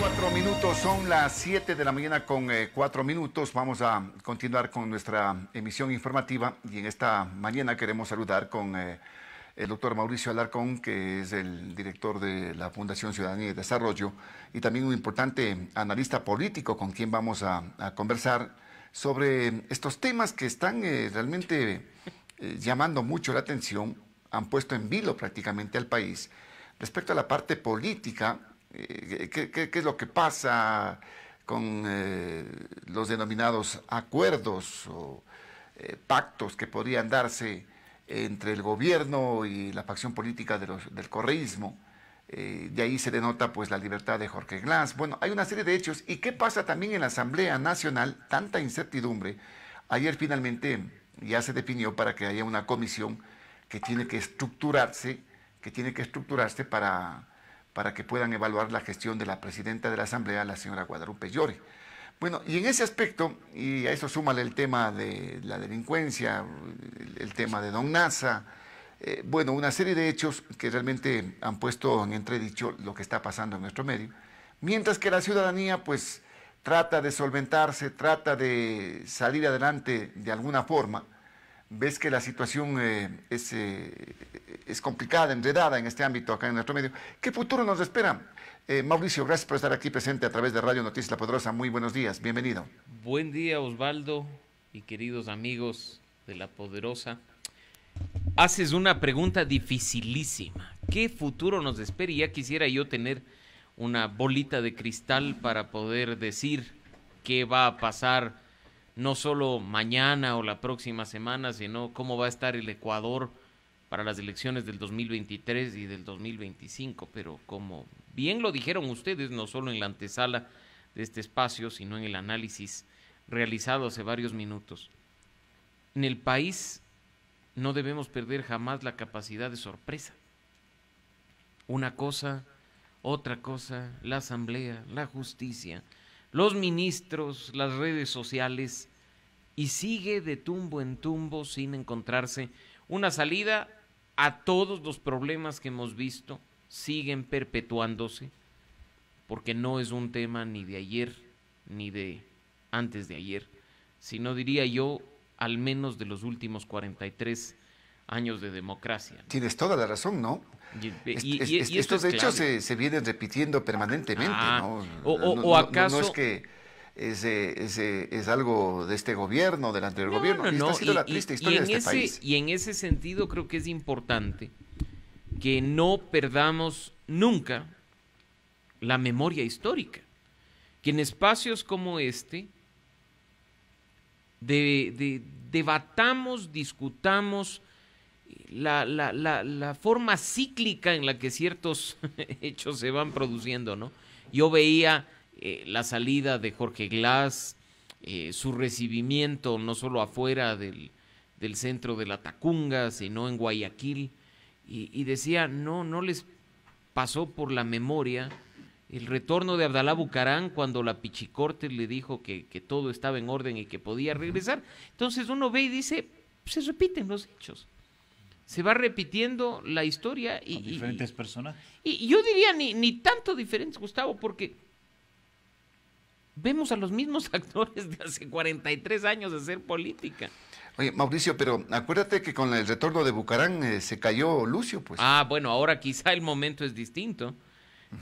4 minutos, son las 7 de la mañana con 4 minutos. Vamos a continuar con nuestra emisión informativa y en esta mañana queremos saludar con el doctor Mauricio Alarcón, que es el director de la Fundación Ciudadanía y Desarrollo y también un importante analista político con quien vamos a conversar sobre estos temas que están realmente llamando mucho la atención, han puesto en vilo prácticamente al país. Respecto a la parte política, ¿qué es lo que pasa con los denominados acuerdos o pactos que podrían darse entre el gobierno y la facción política del correísmo? De ahí se denota pues la libertad de Jorge Glass. Bueno, hay una serie de hechos. ¿Y qué pasa también en la Asamblea Nacional? Tanta incertidumbre. Ayer finalmente ya se definió para que haya una comisión que tiene que estructurarse, para que puedan evaluar la gestión de la presidenta de la Asamblea, la señora Guadalupe Llori. Bueno, y en ese aspecto, y a eso súmale el tema de la delincuencia, el tema de Don Nasa, bueno, una serie de hechos que realmente han puesto en entredicho lo que está pasando en nuestro medio, mientras que la ciudadanía pues trata de solventarse, trata de salir adelante de alguna forma. Ves que la situación es complicada, enredada en este ámbito acá en nuestro medio. ¿Qué futuro nos espera? Mauricio, gracias por estar aquí presente a través de Radio Noticias La Poderosa. Muy buenos días, bienvenido. Buen día, Osvaldo y queridos amigos de La Poderosa. Haces una pregunta dificilísima. ¿Qué futuro nos espera? Y ya quisiera yo tener una bolita de cristal para poder decir qué va a pasar no solo mañana o la próxima semana, sino cómo va a estar el Ecuador para las elecciones del 2023 y del 2025. Pero como bien lo dijeron ustedes, no solo en la antesala de este espacio, sino en el análisis realizado hace varios minutos, en el país no debemos perder jamás la capacidad de sorpresa. Una cosa, otra cosa, la asamblea, la justicia, los ministros, las redes sociales, y sigue de tumbo en tumbo sin encontrarse una salida a todos los problemas que hemos visto. Siguen perpetuándose, porque no es un tema ni de ayer ni de antes de ayer, sino diría yo al menos de los últimos 43 años de democracia. Tienes toda la razón, ¿no? Y estos hechos se vienen repitiendo permanentemente, ¿no? O acaso... No es que es algo de este gobierno, del anterior gobierno. Esta ha sido la triste historia de este país. Y en ese sentido creo que es importante que no perdamos nunca la memoria histórica, que en espacios como este debatamos, discutamos la forma cíclica en la que ciertos hechos se van produciendo, ¿no? Yo veía la salida de Jorge Glass, su recibimiento no solo afuera del centro de la Tacunga, sino en Guayaquil, y decía, no les pasó por la memoria el retorno de Abdalá Bucaram cuando la Pichicorte le dijo que todo estaba en orden y que podía regresar. Entonces uno ve y dice, se repiten los hechos. Se va repitiendo la historia. Con diferentes personajes. Y yo diría ni tanto diferentes, Gustavo, porque vemos a los mismos actores de hace 43 años hacer política. Oye, Mauricio, pero acuérdate que con el retorno de Bucaram se cayó Lucio, pues. Bueno, ahora quizá el momento es distinto,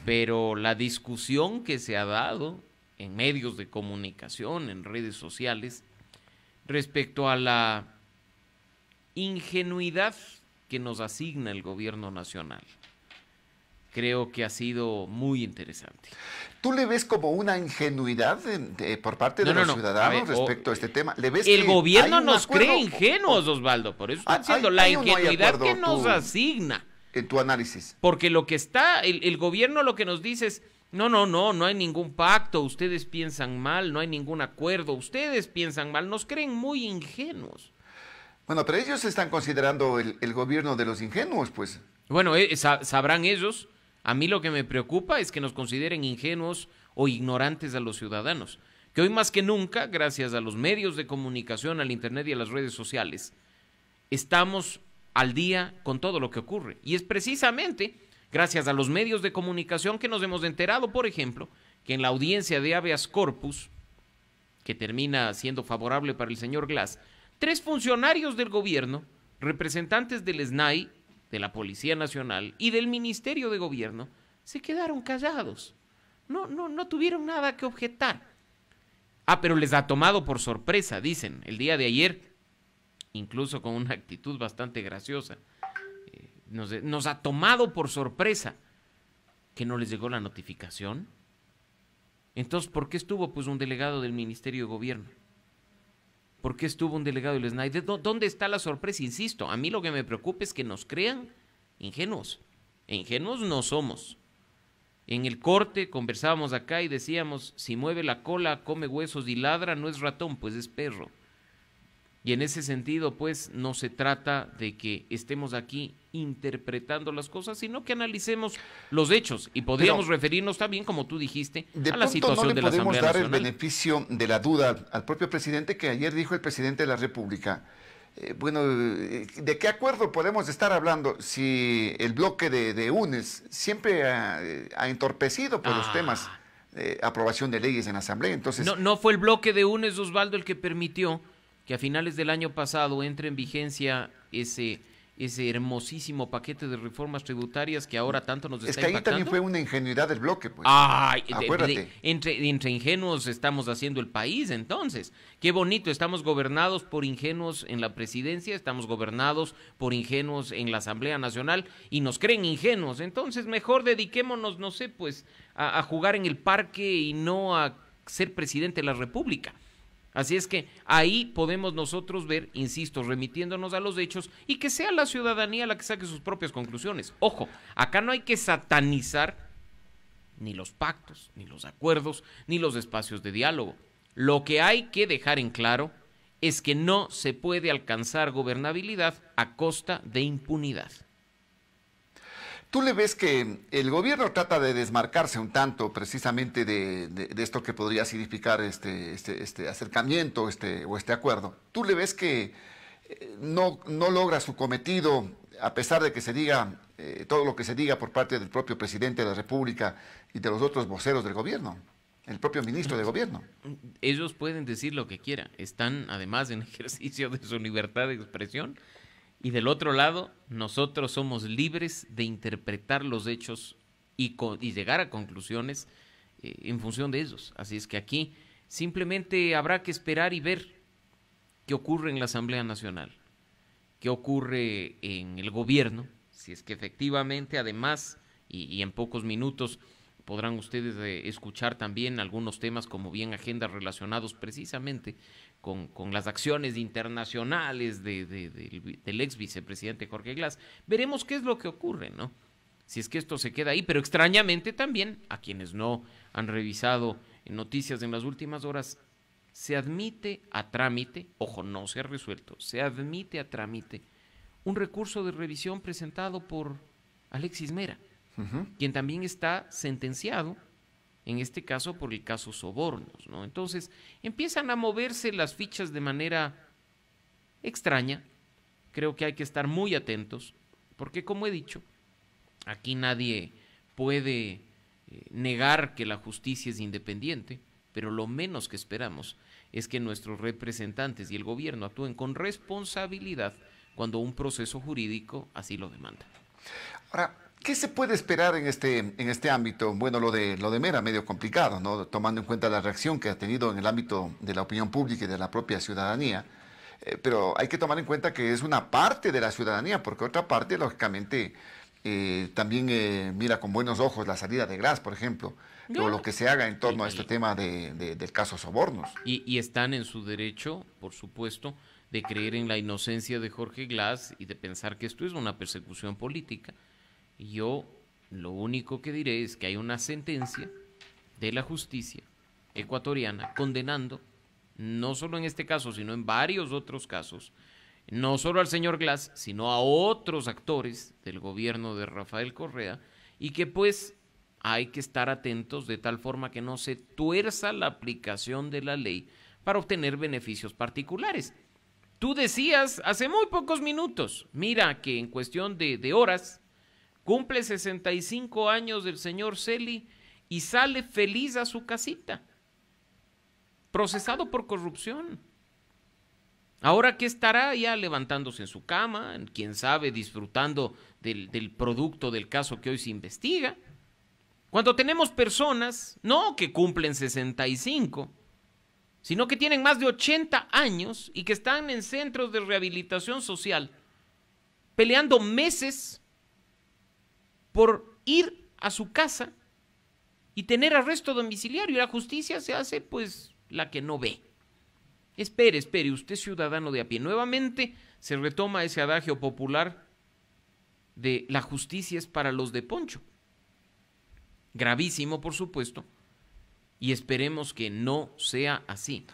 pero la discusión que se ha dado en medios de comunicación, en redes sociales, respecto a la ingenuidad que nos asigna el gobierno nacional, creo que ha sido muy interesante. ¿Tú le ves como una ingenuidad por parte de los ciudadanos respecto a este tema? ¿Le ves el que gobierno hay un nos acuerdo? cree ingenuos, Osvaldo, por eso estoy diciendo la ingenuidad que nos asigna. En tu análisis. Porque lo que está, el gobierno lo que nos dice es, no hay ningún pacto, ustedes piensan mal, no hay ningún acuerdo, ustedes piensan mal, nos creen muy ingenuos. Bueno, pero ellos están considerando el gobierno de los ingenuos, pues. Bueno, sabrán ellos. A mí lo que me preocupa es que nos consideren ingenuos o ignorantes a los ciudadanos, que hoy más que nunca, gracias a los medios de comunicación, al internet y a las redes sociales, estamos al día con todo lo que ocurre. Y es precisamente gracias a los medios de comunicación que nos hemos enterado, por ejemplo, que en la audiencia de habeas corpus, que termina siendo favorable para el señor Glass, 3 funcionarios del gobierno, representantes del SNAI, de la Policía Nacional y del Ministerio de Gobierno, se quedaron callados. No tuvieron nada que objetar. Pero les ha tomado por sorpresa, dicen, el día de ayer, incluso con una actitud bastante graciosa. Nos ha tomado por sorpresa que no les llegó la notificación. Entonces, ¿por qué estuvo pues un delegado del Ministerio de Gobierno? ¿Por qué estuvo un delegado del SNAI? ¿Dónde está la sorpresa? Insisto, a mí lo que me preocupa es que nos crean ingenuos. Ingenuos no somos. En el corte conversábamos acá y decíamos, si mueve la cola, come huesos y ladra, no es ratón, pues es perro. Y en ese sentido, pues, no se trata de que estemos aquí interpretando las cosas, sino que analicemos los hechos. Y podríamos referirnos también, como tú dijiste, a la situación de la Asamblea Nacional. De pronto no le podemos dar el beneficio de la duda al propio presidente, que ayer dijo el presidente de la República. ¿De qué acuerdo podemos estar hablando si el bloque de UNES siempre ha entorpecido por los temas de aprobación de leyes en la Asamblea? Entonces, no fue el bloque de UNES, Osvaldo, el que permitió que a finales del año pasado entre en vigencia ese hermosísimo paquete de reformas tributarias que ahora tanto nos está impactando. Es que ahí también fue una ingenuidad del bloque, pues. Acuérdate. Entre ingenuos estamos haciendo el país, entonces. Qué bonito, estamos gobernados por ingenuos en la presidencia, estamos gobernados por ingenuos en la Asamblea Nacional y nos creen ingenuos. Entonces, mejor dediquémonos, no sé, pues, a jugar en el parque y no a ser presidente de la República. Así es que ahí podemos nosotros ver, insisto, remitiéndonos a los hechos y que sea la ciudadanía la que saque sus propias conclusiones. Ojo, acá no hay que satanizar ni los pactos, ni los acuerdos, ni los espacios de diálogo. Lo que hay que dejar en claro es que no se puede alcanzar gobernabilidad a costa de impunidad. ¿Tú le ves que el gobierno trata de desmarcarse un tanto precisamente de esto que podría significar este acercamiento o este acuerdo? ¿Tú le ves que no logra su cometido a pesar de que se diga todo lo que se diga por parte del propio presidente de la República y de los otros voceros del gobierno, el propio ministro de gobierno? Ellos pueden decir lo que quieran, están además en ejercicio de su libertad de expresión. Y del otro lado, nosotros somos libres de interpretar los hechos y llegar a conclusiones en función de ellos. Así es que aquí simplemente habrá que esperar y ver qué ocurre en la Asamblea Nacional, qué ocurre en el gobierno, si es que efectivamente, además, y en pocos minutos podrán ustedes escuchar también algunos temas como bien agendas relacionados precisamente con las acciones internacionales del ex vicepresidente Jorge Glass. Veremos qué es lo que ocurre, ¿no? Si es que esto se queda ahí, pero extrañamente también, a quienes no han revisado noticias en las últimas horas, se admite a trámite, ojo, no se ha resuelto, se admite a trámite un recurso de revisión presentado por Alexis Mera, quien también está sentenciado, en este caso por el caso sobornos, ¿no? Entonces empiezan a moverse las fichas de manera extraña. Creo que hay que estar muy atentos, porque como he dicho, aquí nadie puede negar que la justicia es independiente, pero lo menos que esperamos es que nuestros representantes y el gobierno actúen con responsabilidad cuando un proceso jurídico así lo demanda. Ahora, ¿qué se puede esperar en este ámbito? Bueno, lo de Mera, medio complicado, ¿no? Tomando en cuenta la reacción que ha tenido en el ámbito de la opinión pública y de la propia ciudadanía. Pero hay que tomar en cuenta que es una parte de la ciudadanía, porque otra parte, lógicamente, también mira con buenos ojos la salida de Glass, por ejemplo, o lo que se haga en torno a este tema del caso sobornos. Y están en su derecho, por supuesto, de creer en la inocencia de Jorge Glass y de pensar que esto es una persecución política. Y yo lo único que diré es que hay una sentencia de la justicia ecuatoriana condenando, no solo en este caso, sino en varios otros casos, no solo al señor Glass, sino a otros actores del gobierno de Rafael Correa, y que pues hay que estar atentos de tal forma que no se tuerza la aplicación de la ley para obtener beneficios particulares. Tú decías hace muy pocos minutos, mira que en cuestión de horas, cumple 65 años del señor Celi y sale feliz a su casita, procesado por corrupción. Ahora que estará ya levantándose en su cama, quién sabe, disfrutando del producto del caso que hoy se investiga. Cuando tenemos personas, no que cumplen 65, sino que tienen más de 80 años y que están en centros de rehabilitación social, peleando meses por ir a su casa y tener arresto domiciliario, y la justicia se hace pues la que no ve. Espere, usted ciudadano de a pie. Nuevamente se retoma ese adagio popular de la justicia es para los de poncho. Gravísimo, por supuesto, y esperemos que no sea así,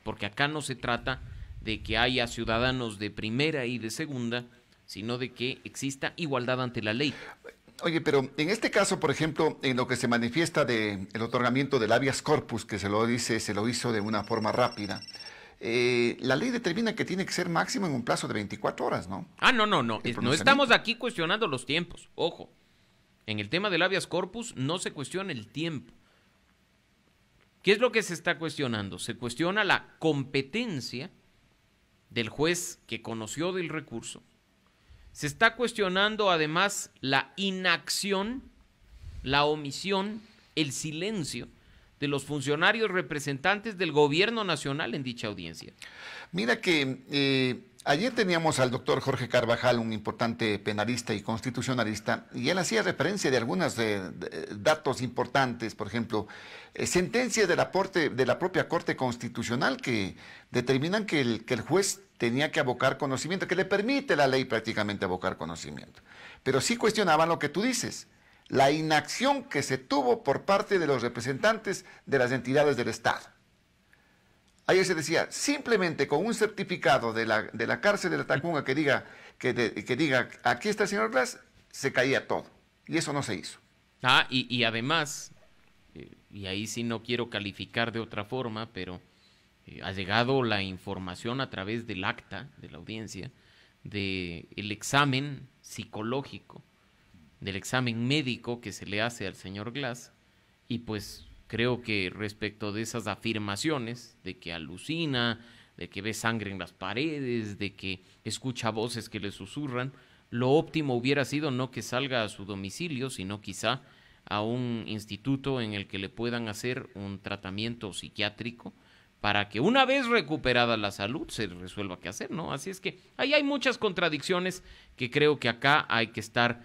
porque acá no se trata de que haya ciudadanos de primera y de segunda, sino de que exista igualdad ante la ley. Oye, pero en este caso, por ejemplo, en lo que se manifiesta del otorgamiento del habeas corpus, que se lo hizo de una forma rápida, la ley determina que tiene que ser máximo en un plazo de 24 horas, ¿no? No. No estamos aquí cuestionando los tiempos. Ojo, en el tema del habeas corpus no se cuestiona el tiempo. ¿Qué es lo que se está cuestionando? Se cuestiona la competencia del juez que conoció del recurso. Se está cuestionando además la inacción, la omisión, el silencio de los funcionarios representantes del gobierno nacional en dicha audiencia. Mira que ayer teníamos al doctor Jorge Carvajal, un importante penalista y constitucionalista, y él hacía referencia de algunos datos importantes, por ejemplo, sentencias de la propia Corte Constitucional que determinan que el juez tenía que abocar conocimiento, que le permite la ley prácticamente abocar conocimiento. Pero sí cuestionaban lo que tú dices, la inacción que se tuvo por parte de los representantes de las entidades del Estado. Ayer se decía, simplemente con un certificado de la cárcel de la Tacunga que diga, aquí está el señor Glass, se caía todo. Y eso no se hizo. Y además, y ahí sí no quiero calificar de otra forma, pero ha llegado la información a través del acta de la audiencia, del examen psicológico, del examen médico que se le hace al señor Glass, y pues creo que respecto de esas afirmaciones de que alucina, de que ve sangre en las paredes, de que escucha voces que le susurran, lo óptimo hubiera sido no que salga a su domicilio, sino quizá a un instituto en el que le puedan hacer un tratamiento psiquiátrico para que una vez recuperada la salud se resuelva qué hacer, ¿no? Así es que ahí hay muchas contradicciones que creo que acá hay que estar,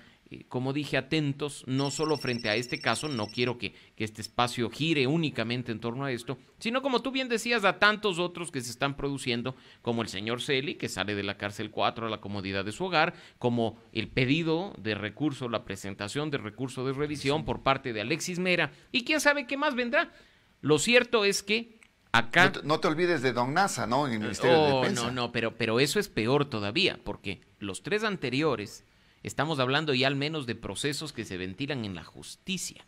como dije, atentos, no solo frente a este caso, no quiero que este espacio gire únicamente en torno a esto, sino como tú bien decías, a tantos otros que se están produciendo, como el señor Celi, que sale de la cárcel 4 a la comodidad de su hogar, como el pedido de recurso, la presentación de recurso de revisión por parte de Alexis Mera, y quién sabe qué más vendrá. Lo cierto es que acá... No te olvides de Don Nasa, ¿no? En el Ministerio de Defensa. No, pero eso es peor todavía, porque los tres anteriores... Estamos hablando ya al menos de procesos que se ventilan en la justicia.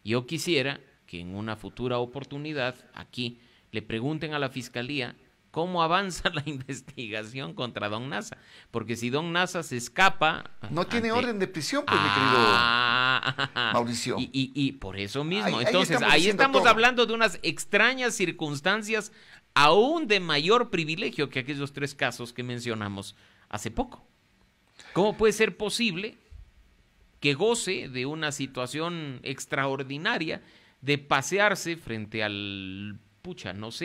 Yo quisiera que en una futura oportunidad aquí le pregunten a la Fiscalía cómo avanza la investigación contra Don Nasa. Porque si Don Nasa se escapa... No tiene orden de prisión, pues, mi querido Mauricio. Y por eso mismo. Entonces, ahí estamos hablando de unas extrañas circunstancias aún de mayor privilegio que aquellos tres casos que mencionamos hace poco. ¿Cómo puede ser posible que goce de una situación extraordinaria de pasearse frente al,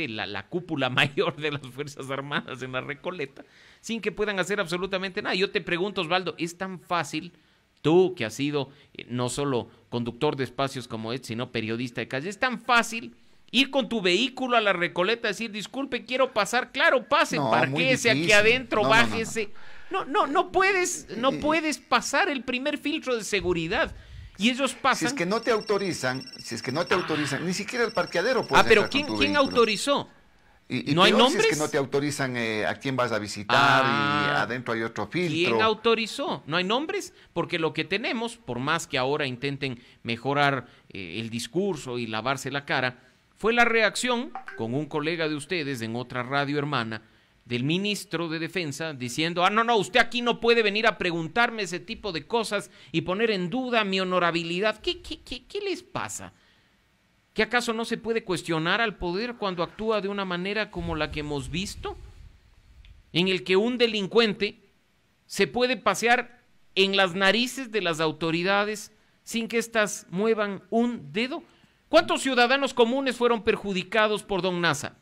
la cúpula mayor de las Fuerzas Armadas en la Recoleta, sin que puedan hacer absolutamente nada? Yo te pregunto, Osvaldo, ¿es tan fácil, tú que has sido no solo conductor de espacios como este, sino periodista de calle, es tan fácil ir con tu vehículo a la Recoleta, decir, disculpe, quiero pasar? Claro, pase, parquéese aquí adentro, bájese. No puedes pasar el primer filtro de seguridad. Y ellos pasan. Si es que no te autorizan, ni siquiera el parqueadero puede. Pero ¿quién autorizó? Y ¿no hay nombres? Si es que no te autorizan a quién vas a visitar y adentro hay otro filtro. ¿Quién autorizó? ¿No hay nombres? Porque lo que tenemos, por más que ahora intenten mejorar el discurso y lavarse la cara, fue la reacción con un colega de ustedes en otra radio hermana, del ministro de Defensa, diciendo, no, usted aquí no puede venir a preguntarme ese tipo de cosas y poner en duda mi honorabilidad. ¿Qué les pasa? ¿Que acaso no se puede cuestionar al poder cuando actúa de una manera como la que hemos visto? En el que un delincuente se puede pasear en las narices de las autoridades sin que éstas muevan un dedo. ¿Cuántos ciudadanos comunes fueron perjudicados por don Nasa?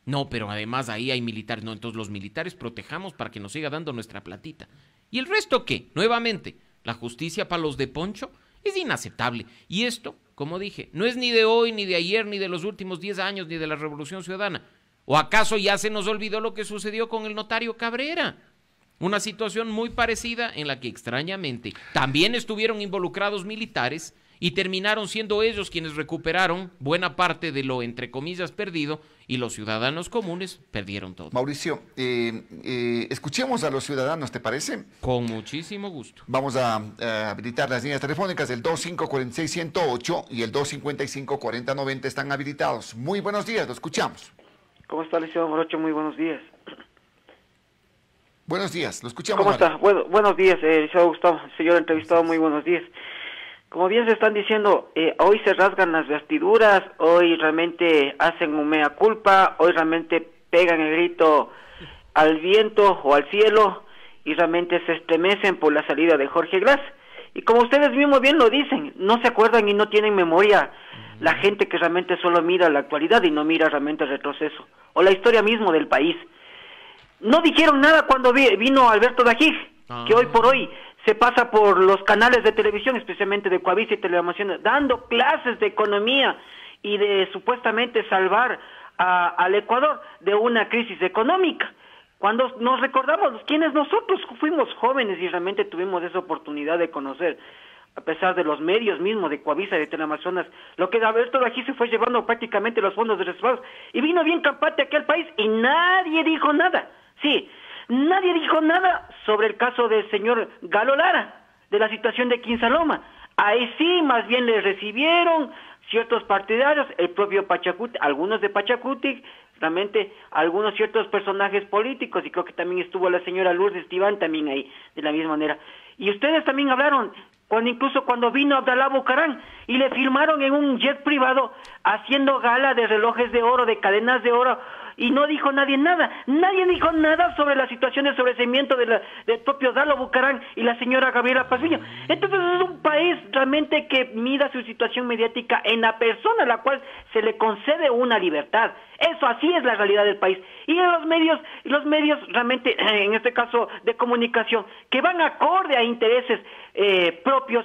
No, pero además ahí hay militares. No, entonces los militares protejamos para que nos siga dando nuestra platita. ¿Y el resto qué? Nuevamente, la justicia para los de Poncho es inaceptable. Y esto, como dije, no es ni de hoy, ni de ayer, ni de los últimos 10 años, ni de la Revolución Ciudadana. ¿O acaso ya se nos olvidó lo que sucedió con el notario Cabrera? Una situación muy parecida en la que extrañamente también estuvieron involucrados militares y terminaron siendo ellos quienes recuperaron buena parte de lo, entre comillas, perdido, y los ciudadanos comunes perdieron todo. Mauricio, escuchemos a los ciudadanos, ¿te parece? Con muchísimo gusto. Vamos a habilitar las líneas telefónicas, el 2546-108 y el 255-4090 están habilitados. Muy buenos días, lo escuchamos. ¿Cómo está, licenciado Morocho? Muy buenos días. Buenos días, lo escuchamos. ¿Cómo está? Buenos días, licenciado Gustavo, señor entrevistado, muy buenos días. Como bien se están diciendo, hoy se rasgan las vestiduras, hoy realmente hacen un mea culpa, hoy realmente pegan el grito al viento o al cielo y realmente se estremecen por la salida de Jorge Glass. Y como ustedes mismos bien lo dicen, no se acuerdan y no tienen memoria la gente que realmente solo mira la actualidad y no mira realmente el retroceso o la historia mismo del país. No dijeron nada cuando vino Alberto Dajig, que hoy por hoy se pasa por los canales de televisión, especialmente de Coavisa y Televisión, dando clases de economía y de supuestamente salvar al Ecuador de una crisis económica. Cuando nos recordamos quienes nosotros fuimos jóvenes y realmente tuvimos esa oportunidad de conocer, a pesar de los medios mismos de Coavisa y de Teleamazonas, lo que Alberto Dajig se fue llevando prácticamente los fondos de reservados y vino bien campante aquí al país y nadie dijo nada. Sí, nadie dijo nada sobre el caso del señor Galo Lara, de la situación de Quinsaloma. Ahí sí, más bien le recibieron ciertos partidarios, el propio Pachacuti, algunos de Pachacuti, realmente algunos ciertos personajes políticos, y creo que también estuvo la señora Lourdes Tibán también ahí, de la misma manera. Y ustedes también hablaron, incluso cuando vino Abdalá Bucarán, y le firmaron en un jet privado, haciendo gala de relojes de oro, de cadenas de oro, y no dijo nadie nada sobre la situación de sobreseimiento del propio Dalo Bucarán y la señora Gabriela Pazmiño. Entonces es un país realmente que mida su situación mediática en la persona a la cual se le concede una libertad. Eso así es la realidad del país. Y los medios realmente, en este caso de comunicación, que van acorde a intereses propios,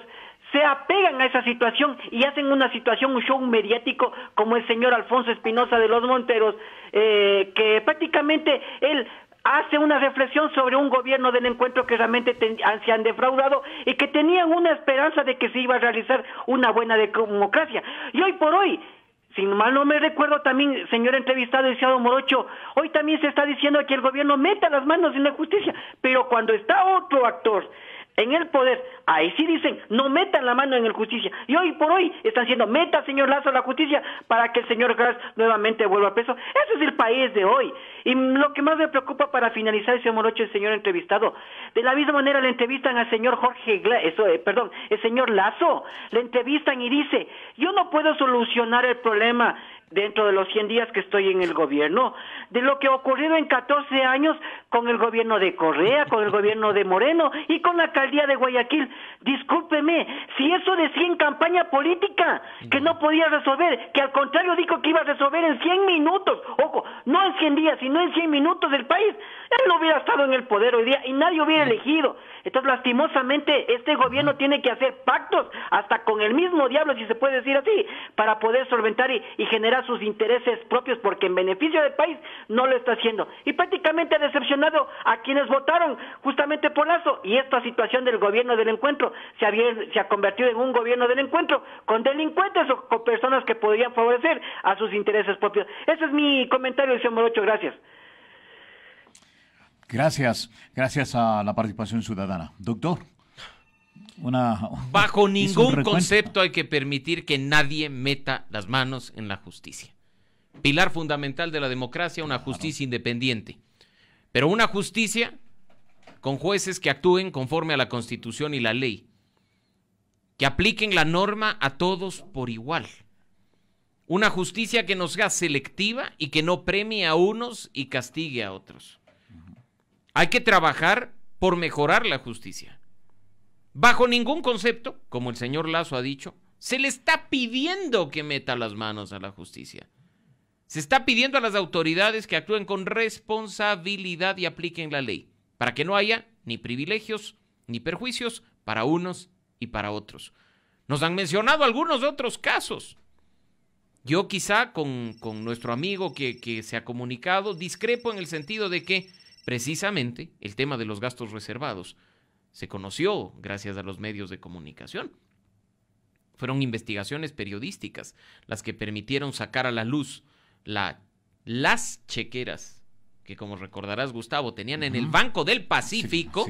se apegan a esa situación y hacen una situación, un show mediático como el señor Alfonso Espinosa de los Monteros, que prácticamente él hace una reflexión sobre un gobierno del encuentro que realmente se han defraudado y que tenían una esperanza de que se iba a realizar una buena democracia. Y hoy por hoy, si mal no me recuerdo también, señor entrevistado, licenciado Morocho, hoy también se está diciendo que el gobierno meta las manos en la justicia, pero cuando está otro actor en el poder, ahí sí dicen, no metan la mano en la justicia. Y hoy por hoy están diciendo, meta señor Lazo la justicia para que el señor Glass nuevamente vuelva a preso. Ese es el país de hoy. Y lo que más me preocupa para finalizar, señor Morocho, el señor entrevistado, de la misma manera le entrevistan al señor el señor Lazo, le entrevistan y dice, yo no puedo solucionar el problema dentro de los 100 días que estoy en el gobierno, de lo que ha ocurrido en 14 años con el gobierno de Correa, con el gobierno de Moreno y con la alcaldía de Guayaquil. Discúlpeme, si eso decía en campaña política, que no podía resolver, que al contrario dijo que iba a resolver en 100 minutos, ojo, no en 100 días, sino en 100 minutos del país, él no hubiera estado en el poder hoy día y nadie hubiera elegido. Entonces, lastimosamente, este gobierno tiene que hacer pactos hasta con el mismo diablo, si se puede decir así, para poder solventar y generar sus intereses propios, porque en beneficio del país no lo está haciendo. Y prácticamente ha decepcionado a quienes votaron justamente por Lazo, y esta situación del gobierno del encuentro se ha convertido en un gobierno del encuentro con delincuentes o con personas que podrían favorecer a sus intereses propios. Ese es mi comentario, señor Morocho, gracias. Gracias a la participación ciudadana. Doctor, bajo ningún concepto hay que permitir que nadie meta las manos en la justicia. Pilar fundamental de la democracia, una justicia independiente. Pero una justicia con jueces que actúen conforme a la Constitución y la ley. Que apliquen la norma a todos por igual. Una justicia que no sea selectiva y que no premie a unos y castigue a otros. Hay que trabajar por mejorar la justicia. Bajo ningún concepto, como el señor Lasso ha dicho, se le está pidiendo que meta las manos a la justicia. Se está pidiendo a las autoridades que actúen con responsabilidad y apliquen la ley, para que no haya ni privilegios ni perjuicios para unos y para otros. Nos han mencionado algunos otros casos. Yo quizá con nuestro amigo que se ha comunicado discrepo en el sentido de que precisamente el tema de los gastos reservados se conoció gracias a los medios de comunicación. Fueron investigaciones periodísticas las que permitieron sacar a la luz las chequeras que, como recordarás, Gustavo, tenían en el Banco del Pacífico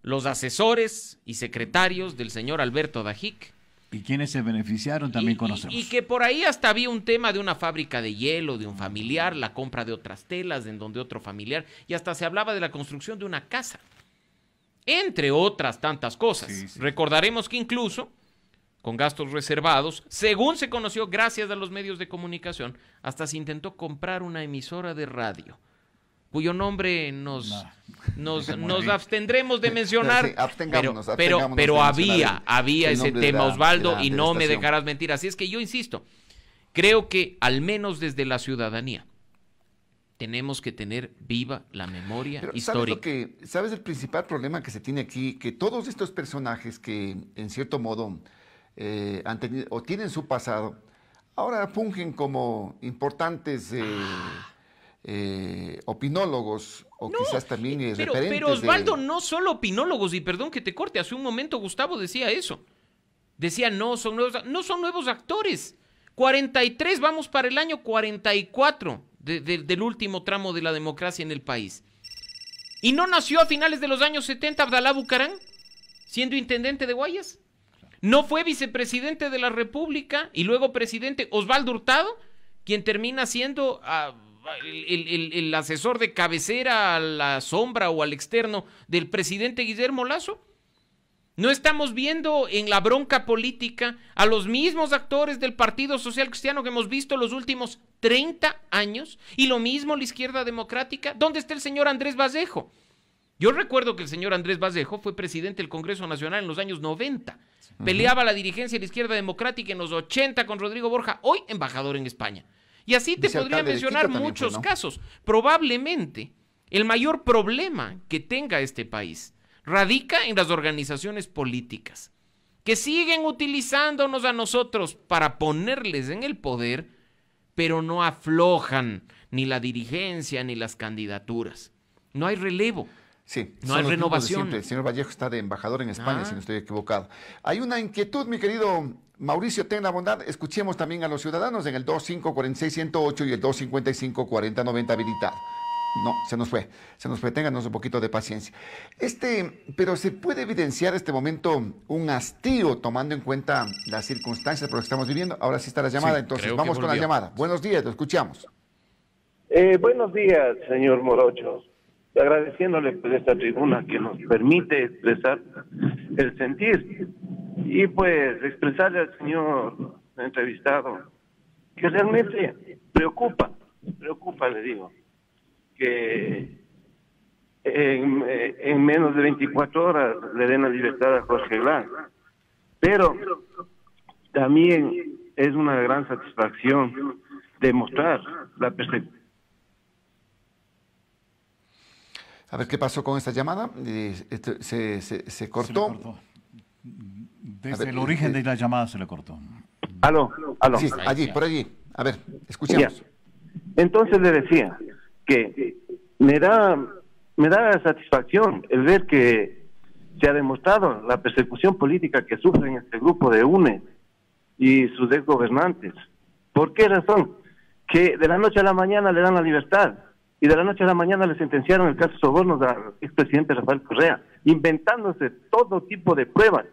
los asesores y secretarios del señor Alberto Dajic. Y quienes se beneficiaron también conocemos. Y que por ahí hasta había un tema de una fábrica de hielo, de un familiar, la compra de otras telas, en donde otro familiar, y hasta se hablaba de la construcción de una casa. Entre otras tantas cosas. Recordaremos que incluso, con gastos reservados, según se conoció gracias a los medios de comunicación, hasta se intentó comprar una emisora de radio, cuyo nombre nos abstendremos de mencionar, sí, abstengámonos pero de había ese tema, Osvaldo, y no me dejarás mentir. Así es que yo insisto, creo que al menos desde la ciudadanía tenemos que tener viva la memoria histórica. ¿Sabes el principal problema que se tiene aquí? Que todos estos personajes que en cierto modo han tenido o tienen su pasado, ahora fungen como importantes opinólogos o quizás también referentes. Pero Osvaldo, no solo opinólogos, y perdón que te corte, hace un momento Gustavo decía eso. Decía, no son nuevos actores. 43, vamos para el año 44 del último tramo de la democracia en el país. ¿Y no nació a finales de los años 70 Abdalá Bucarán, siendo intendente de Guayas? ¿No fue vicepresidente de la República y luego presidente Osvaldo Hurtado, quien termina siendo el asesor de cabecera a la sombra o al externo del presidente Guillermo Lasso? ¿No estamos viendo en la bronca política a los mismos actores del Partido Social Cristiano que hemos visto los últimos 30 años? Y lo mismo la izquierda democrática. ¿Dónde está el señor Andrés Vallejo? Yo recuerdo que el señor Andrés Vallejo fue presidente del Congreso Nacional en los años 90. Peleaba la dirigencia de la izquierda democrática en los 80 con Rodrigo Borja, hoy embajador en España. Y así te podría mencionar muchos casos. Probablemente el mayor problema que tenga este país radica en las organizaciones políticas, que siguen utilizándonos a nosotros para ponerles en el poder, pero no aflojan ni la dirigencia ni las candidaturas. No hay relevo. Sí, no hay renovación. El señor Vallejo está de embajador en España, si no estoy equivocado. Hay una inquietud, mi querido Mauricio, ten la bondad, escuchemos también a los ciudadanos en el 2546-108 y el 255-4090 habilitado. No, se nos fue, ténganos un poquito de paciencia. Pero se puede evidenciar este momento un hastío tomando en cuenta las circunstancias por las que estamos viviendo. Ahora sí está la llamada, entonces vamos con la llamada. Buenos días, lo escuchamos. Buenos días, señor Morocho. Agradeciéndole pues esta tribuna que nos permite expresar el sentir y pues expresarle al señor entrevistado que realmente preocupa, le digo, que en menos de 24 horas le den la libertad a Jorge Glás, pero también es una gran satisfacción demostrar la perspectiva. A ver qué pasó con esta llamada. Se cortó. Desde el origen de la llamada se le cortó. Aló. Sí, por allí. A ver, escuchemos. Ya. Entonces le decía que me da satisfacción el ver que se ha demostrado la persecución política que sufren este grupo de UNE y sus exgobernantes. ¿Por qué razón? Que de la noche a la mañana le dan la libertad. Y de la noche a la mañana le sentenciaron el caso de sobornos al expresidente Rafael Correa, inventándose todo tipo de pruebas.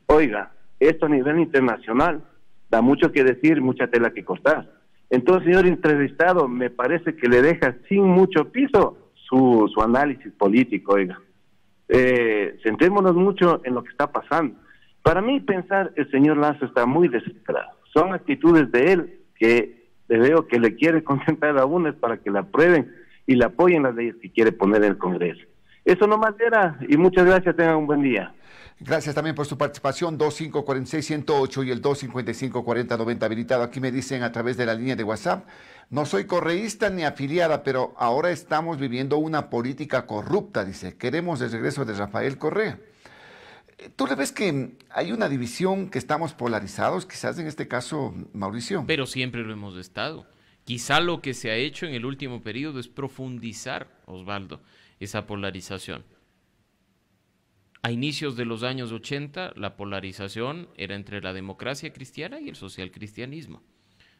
Oiga, esto a nivel internacional da mucho que decir, mucha tela que cortar. Entonces, señor entrevistado, me parece que le deja sin mucho piso su análisis político, oiga. Centrémonos mucho en lo que está pasando. Para mí pensar, el señor Lasso está muy desesperado. Son actitudes de él que le veo que le quiere concentrar a UNES para que la aprueben y le apoyen las leyes que quiere poner en el Congreso. Eso nomás era, y muchas gracias, tengan un buen día. Gracias también por su participación, 2546-108 y el 255-4090 habilitado. Aquí me dicen a través de la línea de WhatsApp, no soy correísta ni afiliada, pero ahora estamos viviendo una política corrupta, dice, queremos el regreso de Rafael Correa. ¿Tú le ves que hay una división, que estamos polarizados, quizás en este caso, Mauricio? Pero siempre lo hemos estado. Quizá lo que se ha hecho en el último periodo es profundizar, Osvaldo, esa polarización. A inicios de los años 80, la polarización era entre la democracia cristiana y el socialcristianismo.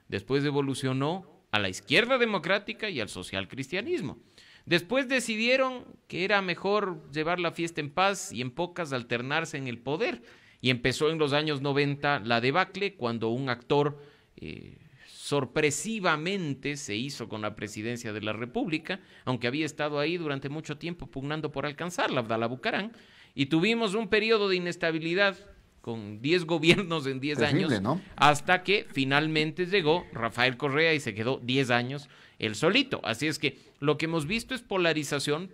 Después evolucionó a la izquierda democrática y al socialcristianismo. Después decidieron que era mejor llevar la fiesta en paz y en pocas alternarse en el poder. Y empezó en los años 90 la debacle, cuando un actor sorpresivamente se hizo con la presidencia de la República, aunque había estado ahí durante mucho tiempo pugnando por alcanzarla, Abdalá Bucaram. Y tuvimos un periodo de inestabilidad con 10 gobiernos en 10 años, ¿no? Hasta que finalmente llegó Rafael Correa y se quedó 10 años él solito. Así es que lo que hemos visto es polarización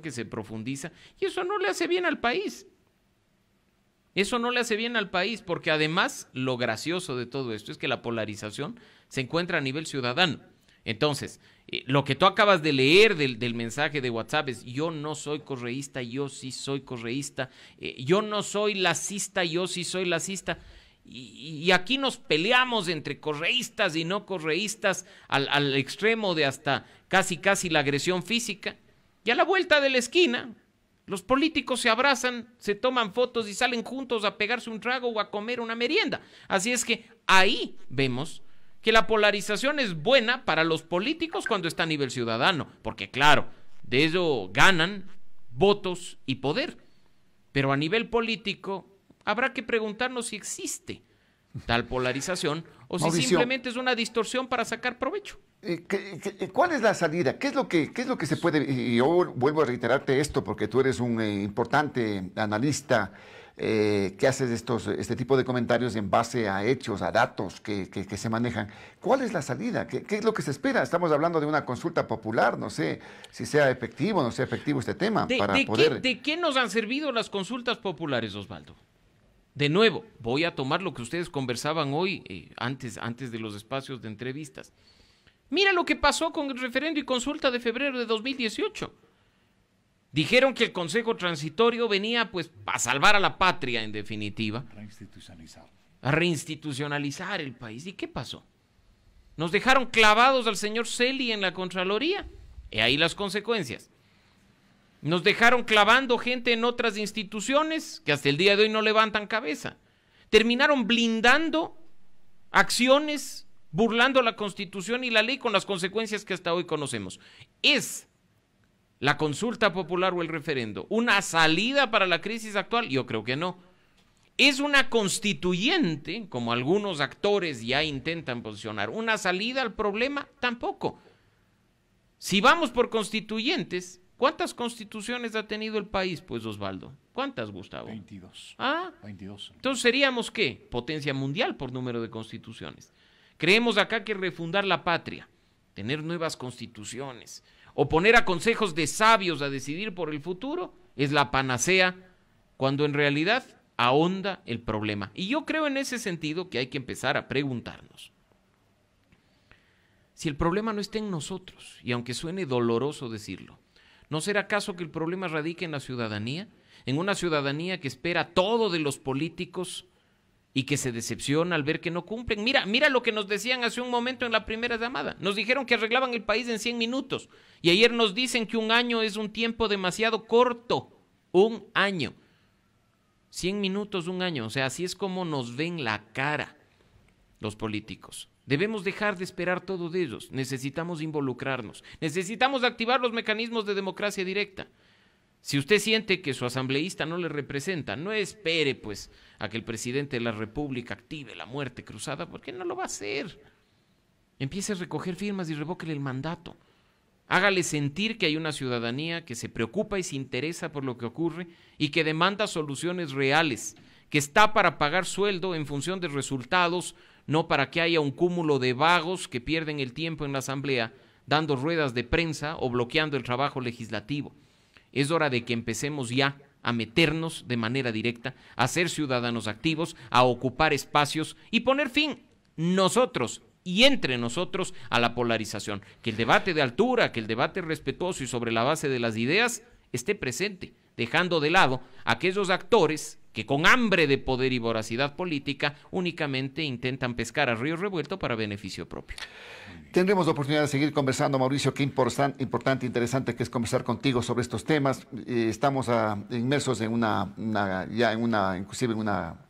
que se profundiza, y eso no le hace bien al país. Eso no le hace bien al país, porque además lo gracioso de todo esto es que la polarización se encuentra a nivel ciudadano. Entonces, lo que tú acabas de leer del mensaje de WhatsApp es: yo no soy correísta, yo sí soy correísta, yo no soy lacista, yo sí soy lacista. Y aquí nos peleamos entre correístas y no correístas al extremo de hasta casi la agresión física. Y a la vuelta de la esquina, los políticos se abrazan, se toman fotos y salen juntos a pegarse un trago o a comer una merienda. Así es que ahí vemos que la polarización es buena para los políticos cuando está a nivel ciudadano, porque claro, de ello ganan votos y poder. Pero a nivel político habrá que preguntarnos si existe tal polarización o si Mauricio, simplemente es una distorsión para sacar provecho. ¿Cuál es la salida? ¿Qué es lo que se puede? Y yo vuelvo a reiterarte esto porque tú eres un importante analista que haces este tipo de comentarios en base a hechos, a datos que se manejan. ¿Cuál es la salida? ¿Qué es lo que se espera? Estamos hablando de una consulta popular, no sé si sea efectivo o no sea efectivo este tema. ¿De qué nos han servido las consultas populares, Osvaldo? De nuevo, voy a tomar lo que ustedes conversaban hoy, antes de los espacios de entrevistas. Mira lo que pasó con el referendo y consulta de febrero de 2018. Dijeron que el Consejo Transitorio venía pues a salvar a la patria, en definitiva. A reinstitucionalizar el país. ¿Y qué pasó? Nos dejaron clavados al señor Celi en la Contraloría. Y ahí las consecuencias. Nos dejaron clavando gente en otras instituciones que hasta el día de hoy no levantan cabeza. Terminaron blindando acciones, burlando la Constitución y la ley con las consecuencias que hasta hoy conocemos. ¿Es la consulta popular o el referendo una salida para la crisis actual? Yo creo que no. ¿Es una constituyente, como algunos actores ya intentan posicionar, una salida al problema? Tampoco. Si vamos por constituyentes, ¿cuántas constituciones ha tenido el país, pues, Osvaldo? ¿Cuántas, Gustavo? 22. ¿Ah? 22. Entonces, ¿seríamos qué? Potencia mundial por número de constituciones. Creemos acá que refundar la patria, tener nuevas constituciones, o poner a consejos de sabios a decidir por el futuro, es la panacea, cuando en realidad ahonda el problema. Y yo creo en ese sentido que hay que empezar a preguntarnos si el problema no está en nosotros, y aunque suene doloroso decirlo, ¿no será acaso que el problema radica en la ciudadanía? En una ciudadanía que espera todo de los políticos y que se decepciona al ver que no cumplen. Mira lo que nos decían hace un momento en la primera llamada. Nos dijeron que arreglaban el país en 100 minutos. Y ayer nos dicen que un año es un tiempo demasiado corto. Un año. 100 minutos, un año. O sea, así es como nos ven la cara los políticos. Debemos dejar de esperar todo de ellos. Necesitamos involucrarnos. Necesitamos activar los mecanismos de democracia directa. Si usted siente que su asambleísta no le representa, no espere pues a que el presidente de la República active la muerte cruzada, porque no lo va a hacer. Empiece a recoger firmas y revóquele el mandato. Hágale sentir que hay una ciudadanía que se preocupa y se interesa por lo que ocurre y que demanda soluciones reales, que está para pagar sueldo en función de resultados, no para que haya un cúmulo de vagos que pierden el tiempo en la Asamblea dando ruedas de prensa o bloqueando el trabajo legislativo. Es hora de que empecemos ya a meternos de manera directa, a ser ciudadanos activos, a ocupar espacios y poner fin nosotros y entre nosotros a la polarización. Que el debate de altura, que el debate respetuoso y sobre la base de las ideas esté presente, dejando de lado a aquellos actores que con hambre de poder y voracidad política únicamente intentan pescar a río revuelto para beneficio propio. Tendremos la oportunidad de seguir conversando, Mauricio. Qué importante, interesante que es conversar contigo sobre estos temas. Estamos inmersos en inclusive en una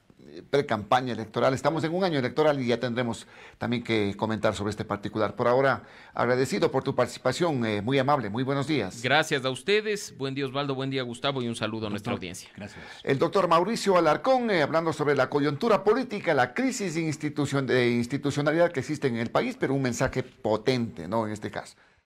pre-campaña electoral. Estamos en un año electoral y ya tendremos también que comentar sobre este particular. Por ahora, agradecido por tu participación, muy amable, muy buenos días. Gracias a ustedes, buen día Osvaldo, buen día Gustavo y un saludo a nuestra audiencia. Gracias. El doctor Mauricio Alarcón, hablando sobre la coyuntura política, la crisis de institucionalidad que existe en el país, pero un mensaje potente, ¿no? En este caso.